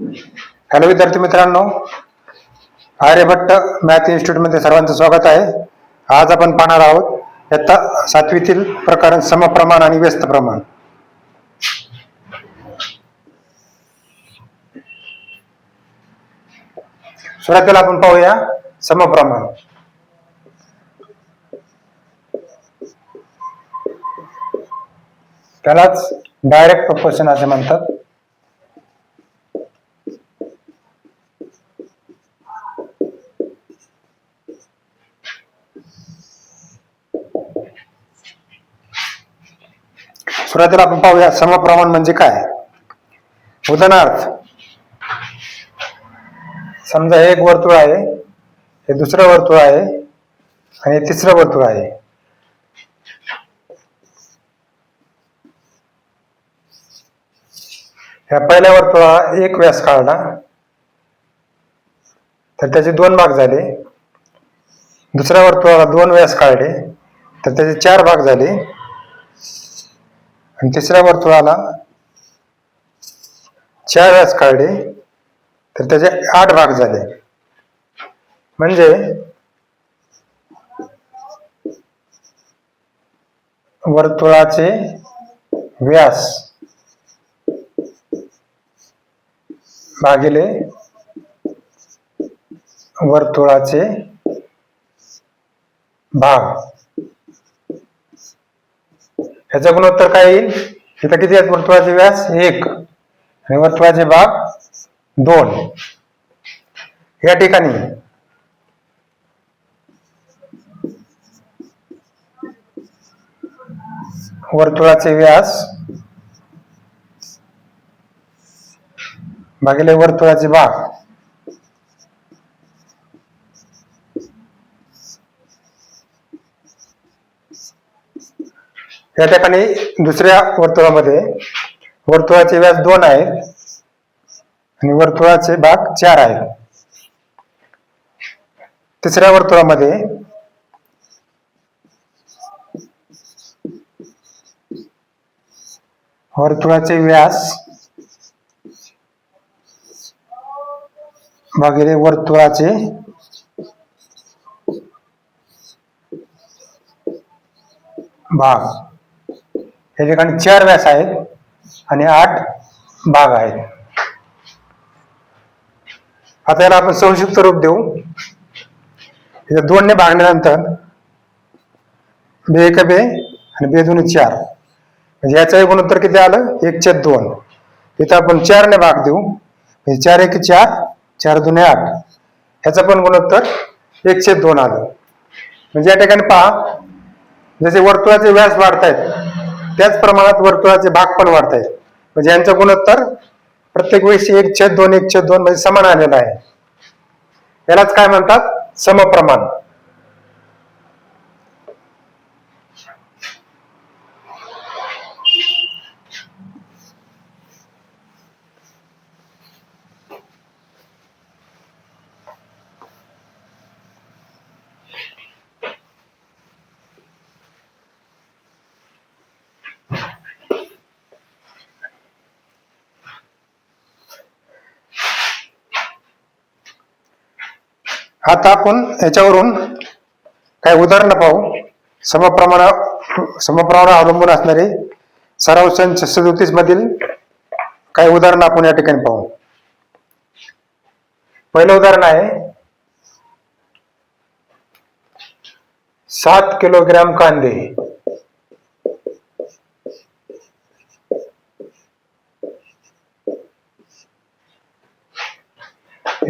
Hello विद्यार्थी मित्रांनो, Aryabhata math इन्स्टिट्यूटमध्ये सर्वांचं स्वागत आहे. आज आपण पाहणार आहोत इयत्ता 7वीतील प्रकरण समप्रमाण आणि व्यस्त प्रमाण. सुरुवातीला आपण पाहूया समप्रमाण. त्यालाच डायरेक्ट प्रपोर्शन असे म्हणतात. सुरुवातीला आपण पाहूया समप्रमाण म्हणजे काय. उदाहरणार्थ, समजा हे एक वर्तुळ आहे, हे दुसरं वर्तुळ आहे आणि हे तिसरं वर्तुळ आहे. ह्या पहिल्या वर्तुळाला एक व्यास काढला तर त्याचे 2 भाग झाले. दुसऱ्या वर्तुळाला 2 व्यास काढले तर त्याचे 4 भाग झाले आणि तिसऱ्या वर्तुळाला 4 व्यास काढले तर त्याचे 8 भाग झाले. म्हणजे वर्तुळाचे व्यास भागिले वर्तुळाचे भाग, ह्याचा गुणोत्तर काय येईल. इथं किती आहेत वर्तुळाचे व्यास 1 आणि वर्तुळाचे भाग 2. या ठिकाणी वर्तुळाचे व्यास भागिले वर्तुळाचे भाग, या ठिकाणी दुसऱ्या वर्तुळामध्ये वर्तुळाचे व्यास 2 आहेत आणि वर्तुळाचे भाग 4 आहेत. तिसऱ्या वर्तुळामध्ये वर्तुळाचे व्यास भागिले वर्तुळाचे भाग, या ठिकाणी 4 व्यास आहेत आणि 8 भाग आहेत. आता याला आपण संक्षिप्त रूप देऊ. इथे 2 ने भागल्यानंतर 2 1 2 आणि 2 2 4, म्हणजे याचाही गुणोत्तर किती आलं 1/2. इथं आपण 4 ने भाग देऊ, म्हणजे 4 1 4 4 2 8, ह्याचं पण गुणोत्तर 1/2 आलं. म्हणजे या ठिकाणी पहा, जसे वर्तुळाचे व्यास वाढतायत त्याच प्रमाणात वर्तुळाचे भाग पण वाढतायत. म्हणजे यांचं गुणोत्तर प्रत्येक वेळी 1/2 1/2 म्हणजे समान आलेलं आहे. यालाच काय म्हणतात समप्रमाण. आता आपण याच्यावरून काही उदाहरणं पाहू. समप्रमाणावर अवलंबून असणारे सराव संच 37 मधील काही उदाहरणं आपण या ठिकाणी पाहू. पहिलं उदाहरण आहे 7 किलोग्रॅम कांदे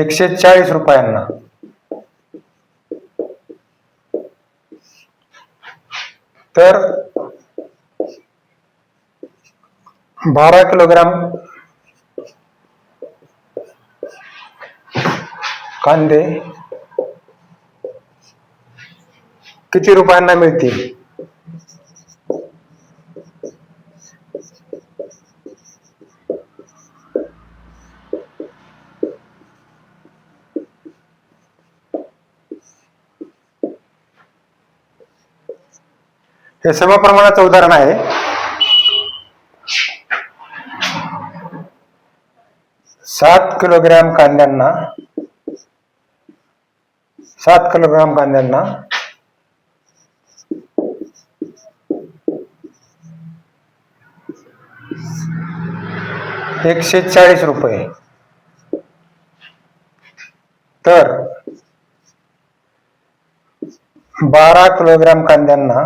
140 रुपयांना. तर 12 किलोग्राम कांदे किती रुपयांना मिळतील. हे समप्रमाणाचं उदाहरण आहे. 7 किलोग्रॅम कांद्यांना 7 किलोग्रॅम कांद्यांना 140 रुपये, तर 12 किलोग्रॅम कांद्यांना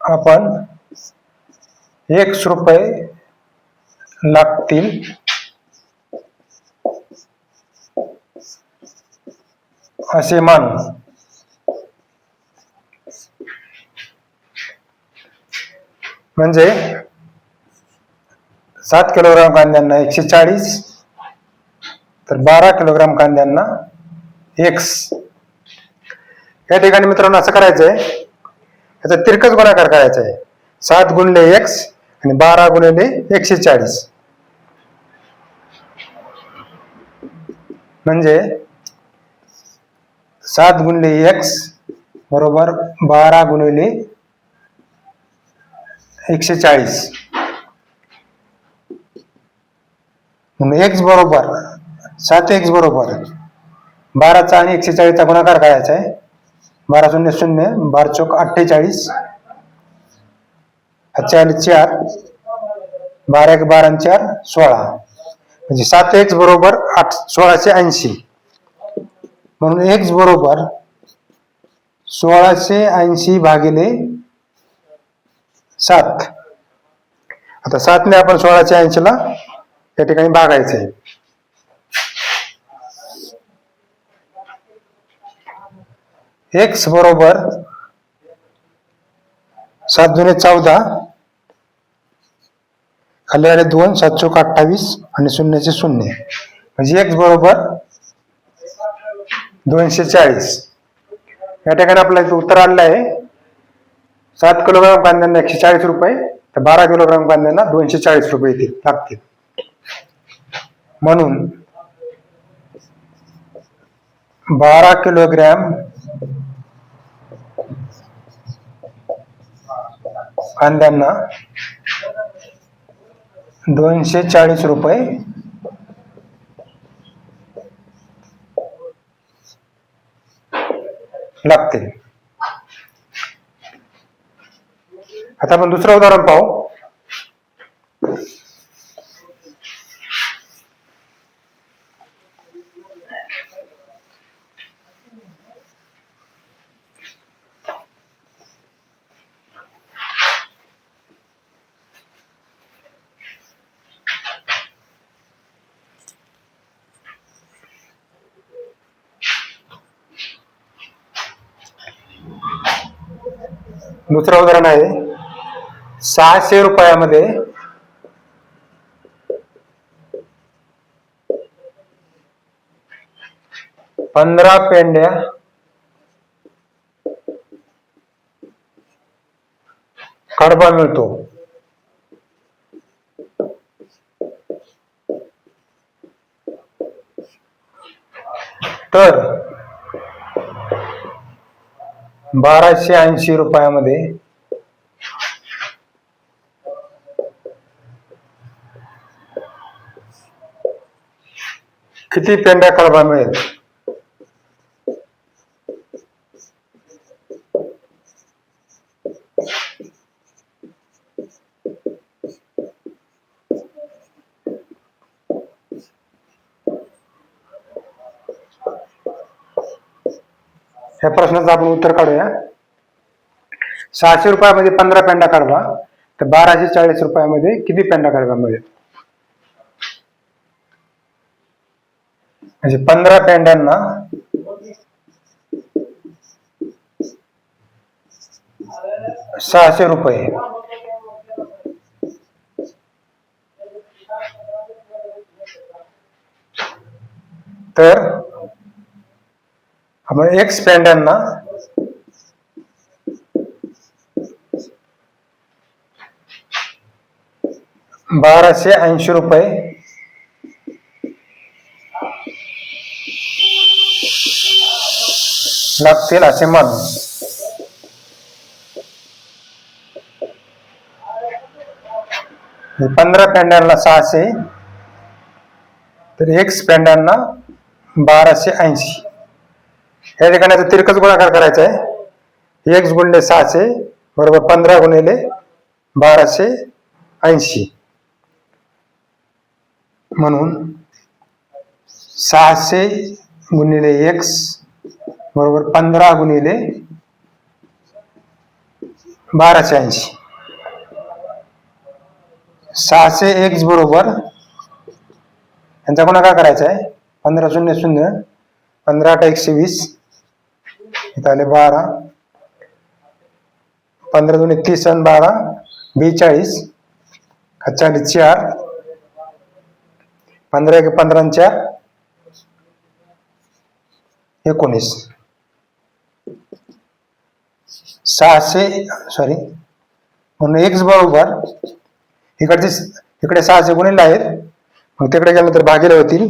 आपण 1 रुपये लागतील असे मानू. म्हणजे 7 किलोग्रॅम कांद्यांना 140, तर 12 किलोग्रॅम कांद्यांना x. या ठिकाणी मित्रांनो असं करायचंय, याचा तिरकस गुणाकार करायचा आहे. 7 गुणिले x आणि 12 गुणिले 140, म्हणजे 7 गुणिले x बरोबर 12 गुणिले 140. x बरोबर 7x बरोबर 12चा आणि 140चा गुणाकार करायचा आहे. 12 शून्य शून्य, 12 चौक 48, 4, 12 1 12 4 16, म्हणजे 7x बरोबर 1680. म्हणून x बरोबर 1680 भागिले 7. आता 7 ने आपण 1680 ला या ठिकाणी भागायचं आहे. x बरोबर 7 दुने 14, खाली आले 2, 7 चौक 28 आणि शून्याचे शून्य, म्हणजे x बरोबर 240. या ठिकाणी आपल्याला उत्तर आलेलं आहे 7 किलोग्रॅम कांद्यांना 140 रुपये, तर 12 किलोग्रॅम कांद्यांना 240 रुपये लागतील. म्हणून 12 किलोग्रॅम कांद्यांना 240 रुपये लागतील. आता आपण दुसरं उदाहरण पाहू. दुसरं उदाहरण आहे 600 रुपयामध्ये 15 पेंड्या कडबा मिळतो. तर 1280 रुपयामध्ये किती पेंड्या कडबा मिळेल? या प्रश्नाचं आपण उत्तर काढूया. 600 रुपयामध्ये 15 पेंडा कडबा, तर 1240 रुपयामध्ये किती पेंडा कडबा मिळेल? म्हणजे 15 पेंड्यांना 600 रुपये, तर आपण x पेंड्यांना 1280 रुपये लागतील असे मानू. 15 पेंड्यांना 600, तर एक्स पेंड्यांना 1280. या ठिकाणी आता तिरकस गुणाकार करायचा आहे. एक्स गुणिले 600 बरोबर 15 गुणिले 1280. म्हणून 600 गुणिले एक्स बरोबर 15 गुणिले 1280. 600 एक्स बरोबर यांचा गुणाकार करायचा आहे. 15 शून्य शून्य, 15 8 120, इथं आले 12, 15 दुणे 30 आणि 12 42, 40 4, 15 1 15 आणि 4 19. 600 सॉरी म्हणून एक्स बरोबर इकडे 600 गुणिले आहेत, मग तिकडे गेलं तर भागिले होतील.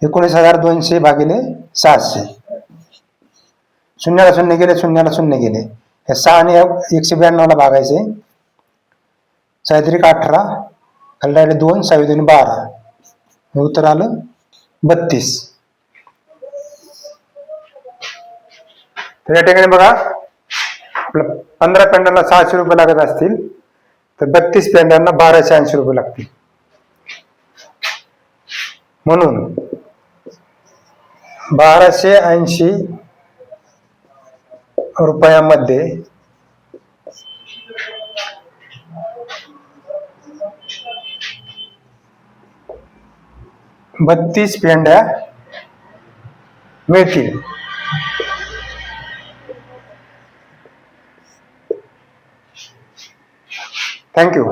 $19,200 भागिले 600. शून्याला शून्य गेले, शून्याला शून्य गेले. हे 6 आणि 192 ला भागायचे. 6 18, खाली 2, 6 2 12. हे उत्तर आलं 32. तर या ठिकाणी बघा, आपलं 15 पेंड्यांना 600 रुपये लागत असतील, तर 32 पेंड्यांना 1280 रुपये लागतील. म्हणून 1280 रुपयामध्ये 32 पेंड्या मिळतील. थँक्यू.